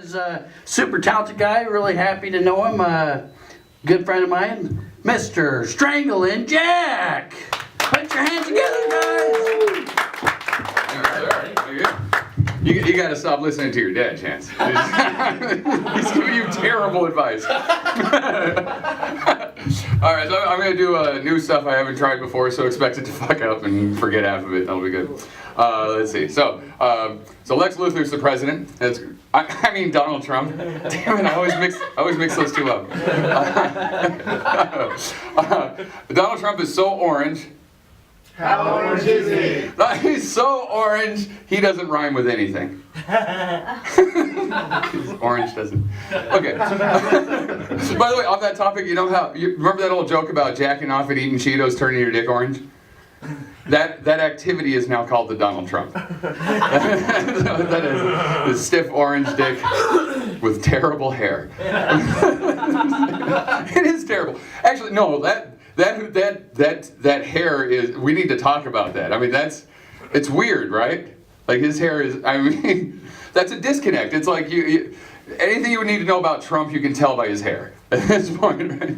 is a super talented guy. Really happy to know him. Good friend of mine, Mr. Strangling Jack. Put your hands together, guys. You got to stop listening to your dad, Chance. He's giving you terrible advice. All right, so I'm going to do new stuff I haven't tried before, so expect it to fuck up and forget half of it. That'll be good. Let's see. So Lex Luthor's the president. I mean Donald Trump. Damn it! I always mix those two up. Donald Trump is so orange. How orange is he? He's so orange, he doesn't rhyme with anything. Orange doesn't. Okay. By the way, on that topic, you remember that old joke about jacking off and eating Cheetos turning your dick orange? That activity is now called the Donald Trump. That is the stiff orange dick with terrible hair. It is terrible. Actually, no, that hair is, we need to talk about that. I mean, it's weird, right? Like his hair is, I mean, that's a disconnect. It's like anything you would need to know about Trump, you can tell by his hair at this point, right?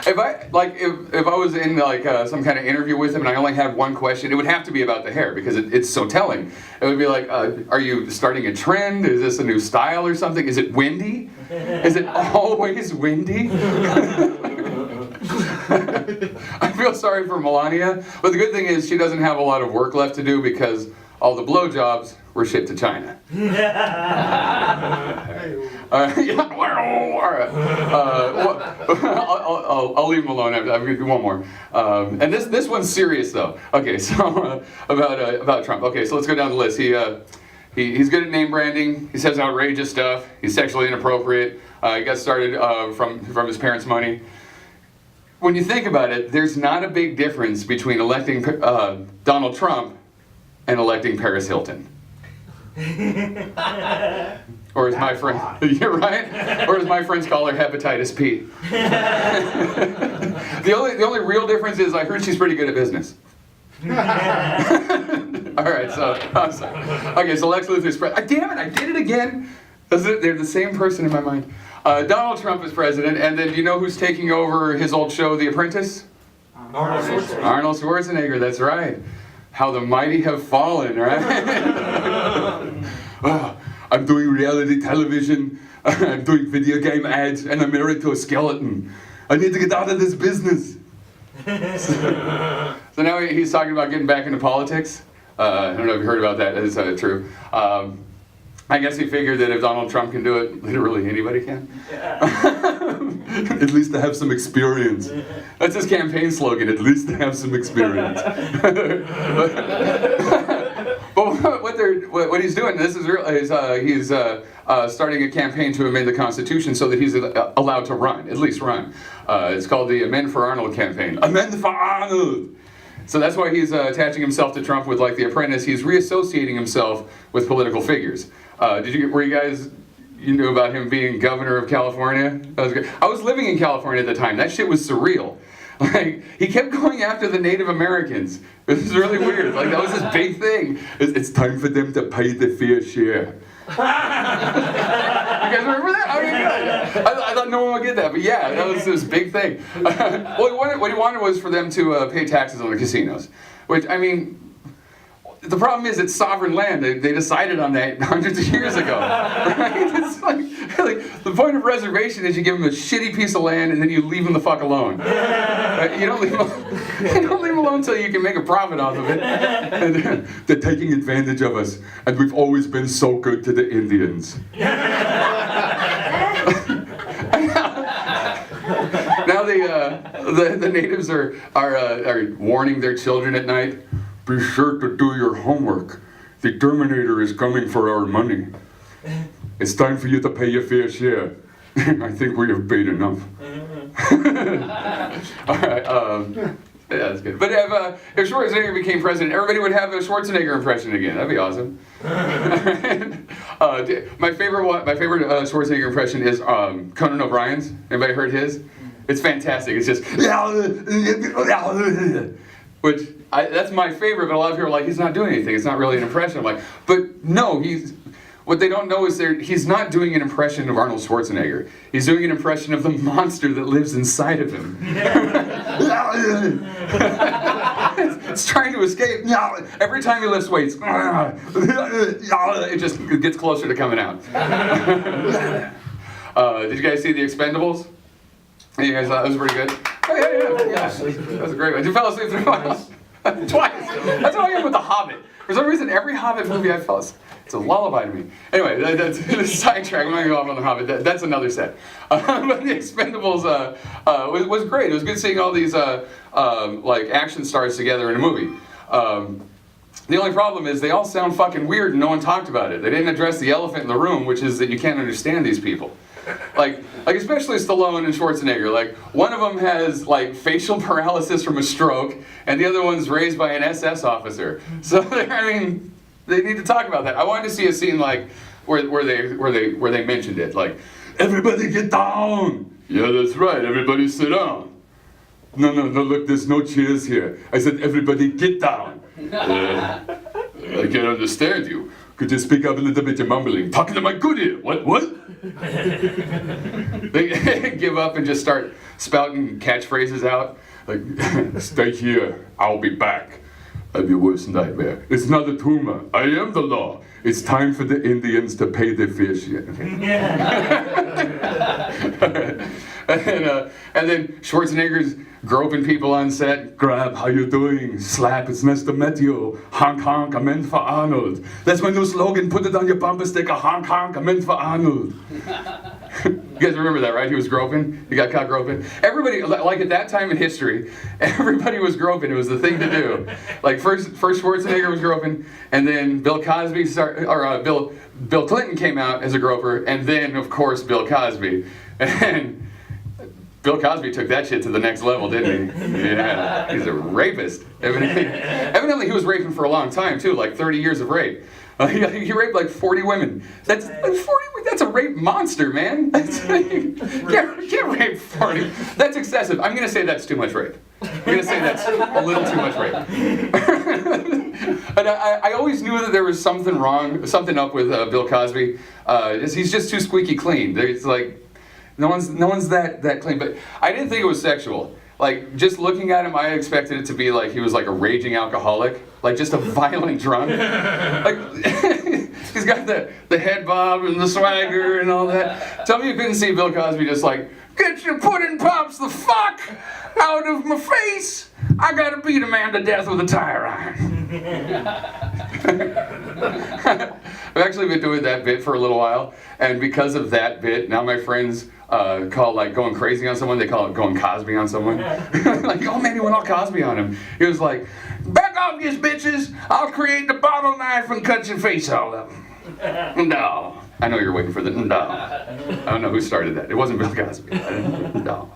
If I was in like some kind of interview with him and I only had one question, it would have to be about the hair because it's so telling. It would be like, are you starting a trend? Is this a new style or something? Is it windy? Is it always windy? I feel sorry for Melania, but the good thing is she doesn't have a lot of work left to do because all the blowjobs were shipped to China. I'll leave him alone. I'm going to do one more. And this one's serious though. Okay, so about Trump. Okay, so let's go down the list. He's good at name branding. He says outrageous stuff. He's sexually inappropriate. He got started from his parents' money. When you think about it, there's not a big difference between electing Donald Trump and electing Paris Hilton. Or as my friend, you're right. Or as my friends call her, hepatitis P. The only real difference is I heard she's pretty good at business. All right, so I'm sorry. Okay, so Lex Luthor's president. Damn it, I did it again. They're the same person in my mind. Donald Trump is president, and then do you know who's taking over his old show, The Apprentice? Arnold Schwarzenegger. Arnold Schwarzenegger, that's right. How the mighty have fallen, right? I'm doing reality television, I'm doing video game ads, and I'm married to a skeleton. I need to get out of this business. So now he's talking about getting back into politics. I don't know if you heard about that, that is true. I guess he figured that if Donald Trump can do it, literally anybody can. At least to have some experience. That's his campaign slogan, at least to have some experience. But what he's doing, this is real, he's starting a campaign to amend the Constitution so that he's allowed to run, at least run. It's called the Amend for Arnold campaign. Amend for Arnold! So that's why he's attaching himself to Trump with like The Apprentice. He's reassociating himself with political figures. Were you guys, you knew about him being governor of California? That was good. I was living in California at the time. That shit was surreal. Like, he kept going after the Native Americans. It was really weird. Like, that was this big thing. It's time for them to pay the fair share. You guys remember that? I mean, I thought no one would get that, but yeah, that was this big thing. Well, what he wanted was for them to pay taxes on the casinos, which, I mean, the problem is it's sovereign land. They decided on that hundreds of years ago. Right? It's like the point of reservation is you give them a shitty piece of land and then you leave them the fuck alone. Right? You don't leave them alone until you can make a profit off of it. And they're taking advantage of us, and we've always been so good to the Indians. Now the natives are warning their children at night. Be sure to do your homework. The Terminator is coming for our money. It's time for you to pay your fair share. I think we have paid enough. All right, yeah, that's good. But if Schwarzenegger became president, everybody would have a Schwarzenegger impression again. That'd be awesome. My favorite Schwarzenegger impression is Conan O'Brien's. Anybody heard his? It's fantastic. It's just, which that's my favorite. But a lot of people are like, he's not doing anything. It's not really an impression. I'm like, but no, what they don't know is he's not doing an impression of Arnold Schwarzenegger. He's doing an impression of the monster that lives inside of him. It's trying to escape. Every time he lifts weights, it just gets closer to coming out. Did you guys see The Expendables? You guys thought that was pretty good? Oh, yeah. That was a great one. You fell asleep through twice. That's how I am with The Hobbit. For some reason, every Hobbit movie I fell asleep. It's a lullaby to me. Anyway, that's a sidetrack. I'm not going to go off on The Hobbit. That's another set. But The Expendables was great. It was good seeing all these like action stars together in a movie. The only problem is they all sound fucking weird and no one talked about it. They didn't address the elephant in the room, which is that you can't understand these people. Like especially Stallone and Schwarzenegger. Like one of them has like facial paralysis from a stroke, and the other one's raised by an SS officer. So they need to talk about that. I wanted to see a scene like where they mentioned it, like everybody get down. Yeah, that's right. Everybody sit down. No, look, there's no chairs here. I said everybody get down. I can't understand you. Could you speak up a little bit? You're mumbling. Talking to my good ear. What? They give up and just start spouting catchphrases out. Like, stay here. I'll be back. I'm your worst nightmare. It's not a tumor. I am the law. It's time for the Indians to pay their fair share. And then Schwarzenegger's groping people on set. Grab, how you doing? Slap, it's nice to meet you. Honk, honk, I'm in for Arnold. That's my new slogan. Put it on your bumper sticker. Honk, honk, I'm in for Arnold. You guys remember that, right? He was groping. He got caught groping. Everybody, like at that time in history, everybody was groping. It was the thing to do. Like first Schwarzenegger was groping, and then Bill Clinton came out as a groper, and then of course Bill Cosby. And Bill Cosby took that shit to the next level, didn't he? Yeah, he's a rapist. Evidently he was raping for a long time too, like 30 years of rape. He raped like 40 women. That's a rape monster, man. You can't rape 40. That's excessive. I'm gonna say that's too much rape. I'm gonna say that's a little too much rape. And I always knew that there was something up with Bill Cosby. He's just too squeaky clean. It's like no one's that clean. But I didn't think it was sexual. Like, just looking at him, I expected it to be like he was like a raging alcoholic, like just a violent drunk. Like, he's got the head bob and the swagger and all that. Tell me you couldn't see Bill Cosby just like, get your pudding pops the fuck out of my face. I gotta beat a man to death with a tire iron. I've actually been doing that bit for a little while, and because of that bit, now my friends call like going crazy on someone, they call it going Cosby on someone. Like, oh man, he went all Cosby on him. He was like, back off you bitches, I'll create the bottle knife and cut your face all up. No. I know you're waiting for the no. I don't know who started that. It wasn't Bill Cosby. No.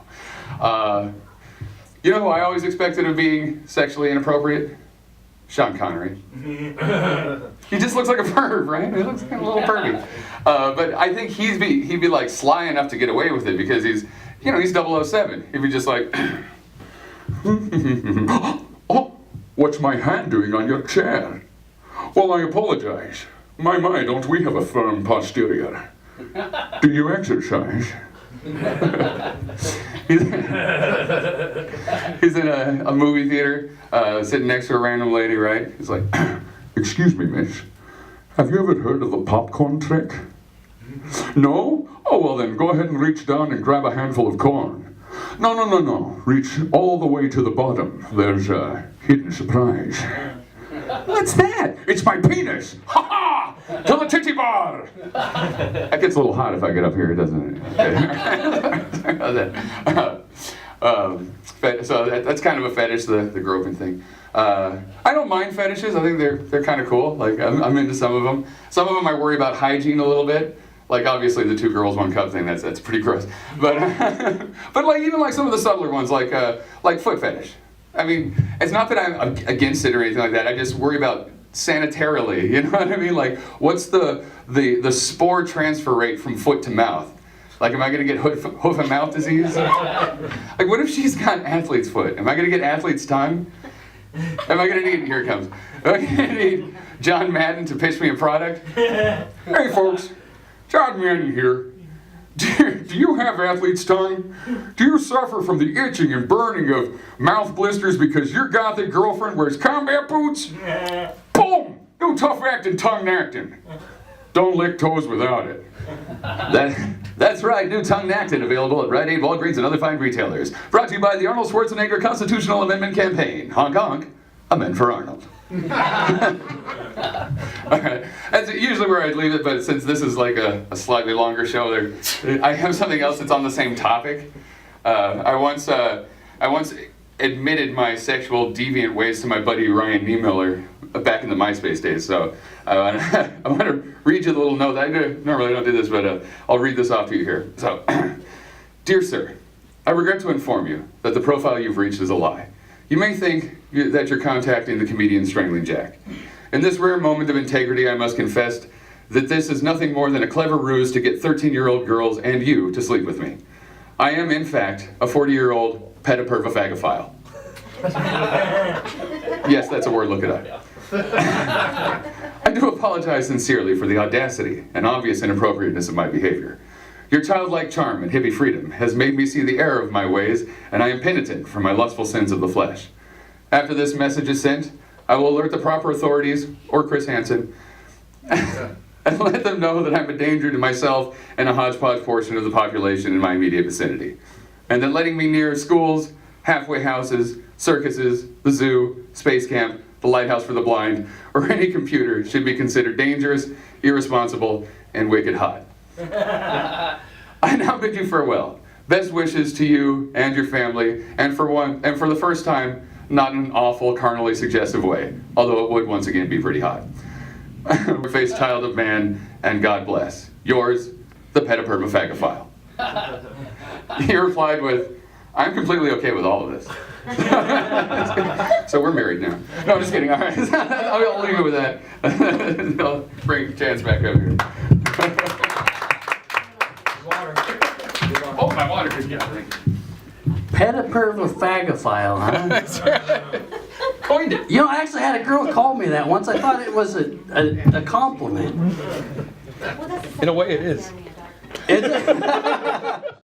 You know who I always expected of being sexually inappropriate? Sean Connery. He just looks like a perv, right? He looks kind of a little pervy. But I think he'd be like sly enough to get away with it because he's 007. He'd be just like, oh, what's my hand doing on your chair? Well, I apologize. My, don't we have a firm posterior? Do you exercise? He's in a movie theater, sitting next to a random lady, right? He's like, excuse me, miss, have you ever heard of the popcorn trick? No? Oh, well then, go ahead and reach down and grab a handful of corn. No. Reach all the way to the bottom. There's a hidden surprise. What's that? It's my penis! Ha ha! To the titty bar! That gets a little hot if I get up here, doesn't it? So that's kind of a fetish, the groping thing. I don't mind fetishes. I think they're kind of cool. Like I'm into some of them. Some of them I worry about hygiene a little bit. Like obviously the 2 girls 1 cup thing. That's pretty gross. But but like even like some of the subtler ones, like foot fetish. I mean, it's not that I'm against it or anything like that. I just worry about sanitarily. You know what I mean? Like, what's the spore transfer rate from foot to mouth? Like, am I gonna get hoof and mouth disease? Like, what if she's got athlete's foot? Am I gonna get athlete's tongue? Am I gonna need, here it comes. Am I gonna need John Madden to pitch me a product? Hey folks, John Madden here. Do you have athlete's tongue? Do you suffer from the itching and burning of mouth blisters because your gothic girlfriend wears combat boots? Boom! New tough acting tongue acting. Don't lick toes without it. That's right, new tongue acting available at Rite Aid, Walgreens, and other fine retailers. Brought to you by the Arnold Schwarzenegger Constitutional Amendment Campaign. Honk honk, amend for Arnold. Alright, that's usually where I'd leave it, but since this is like a slightly longer show, I have something else that's on the same topic. I once admitted my sexual deviant ways to my buddy Ryan Niemiller back in the MySpace days, so I want to read you the little note. Normally I don't do this, but I'll read this off to you here. So, Dear Sir, I regret to inform you that the profile you've reached is a lie. You may think that you're contacting the comedian Strangling Jack. In this rare moment of integrity, I must confess that this is nothing more than a clever ruse to get 13-year-old girls and you to sleep with me. I am, in fact, a 40-year-old pedipervophagophile. Yes, that's a word, look it up. I do apologize sincerely for the audacity and obvious inappropriateness of my behavior. Your childlike charm and hippie freedom has made me see the error of my ways, and I am penitent for my lustful sins of the flesh. After this message is sent, I will alert the proper authorities, or Chris Hansen, and let them know that I'm a danger to myself and a hodgepodge portion of the population in my immediate vicinity. And that letting me near schools, halfway houses, circuses, the zoo, space camp, the lighthouse for the blind, or any computer should be considered dangerous, irresponsible, and wicked hot. I now bid you farewell. Best wishes to you and your family, and for the first time, not in an awful, carnally suggestive way, although it would once again be pretty hot. Face child of man, and God bless. Yours, the pedipervophagophile. He replied with, I'm completely okay with all of this. So we're married now. No, I'm just kidding. All right. I'll leave it with that. I'll bring Chance back up here. Oh, my water just got it. Pedipervophagophile, huh? That's right. Coined it. You know, I actually had a girl call me that once. I thought it was a compliment. Well, that's the In a way, it is. second time I had a dog. Is it?